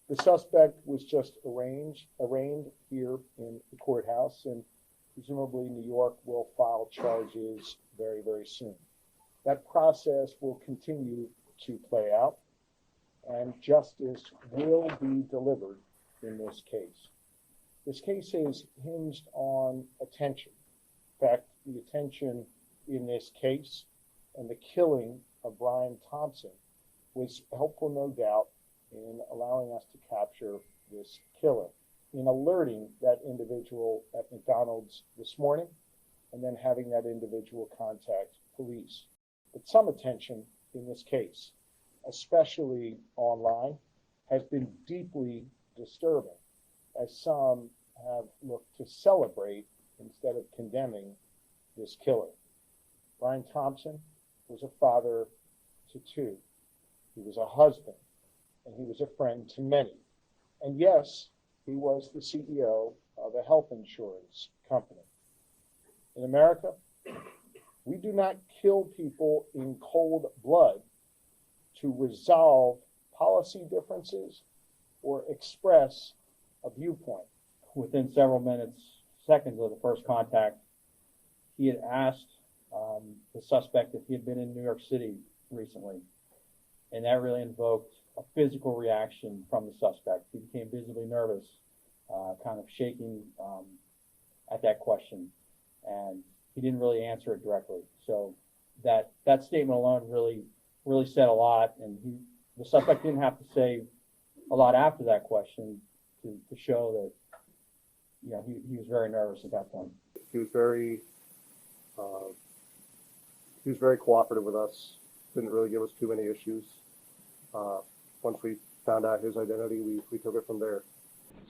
The suspect was just arraigned here in the courthouse, and presumably New York will file charges very, very soon. That process will continue to play out, and justice will be delivered in this case. This case is hinged on attention. In fact, the attention in this case and the killing of Brian Thompson was helpful, no doubt, in allowing us to capture this killer, in alerting that individual at McDonald's this morning, and then having that individual contact police. But some attention in this case, especially online, has been deeply disturbing, as some have looked to celebrate instead of condemning this killer. Brian Thompson was a father to two. He was a husband, and he was a friend to many. And yes, he was the CEO of a health insurance company. In America, we do not kill people in cold blood to resolve policy differences or express a viewpoint. Within several seconds of the first contact, he had asked the suspect if he had been in New York City recently, and that really invoked a physical reaction from the suspect. He became visibly nervous, kind of shaking at that question, and he didn't really answer it directly. So that statement alone really said a lot, and the suspect didn't have to say a lot after that question to show that he was very nervous at that point. He was very cooperative with us. Didn't really give us too many issues. Once we found out his identity, we took it from there.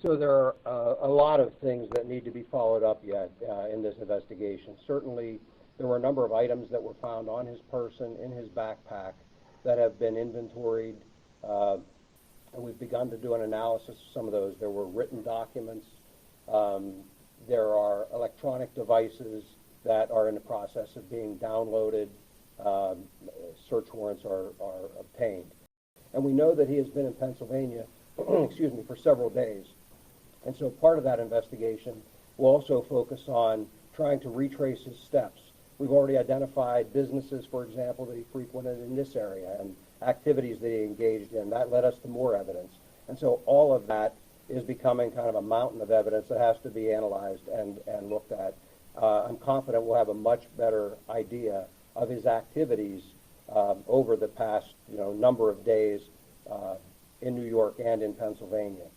So there are a lot of things that need to be followed up yet in this investigation. Certainly, there were a number of items that were found on his person, in his backpack, that have been inventoried, and we've begun to do an analysis of some of those. There were written documents. There are electronic devices that are in the process of being downloaded. Search warrants are obtained. And we know that he has been in Pennsylvania for several days. And so part of that investigation will also focus on trying to retrace his steps. We've already identified businesses, for example, that he frequented in this area and activities that he engaged in. That led us to more evidence. And so all of that is becoming kind of a mountain of evidence that has to be analyzed and looked at. I'm confident we'll have a much better idea of his activities over the past number of days in New York and in Pennsylvania.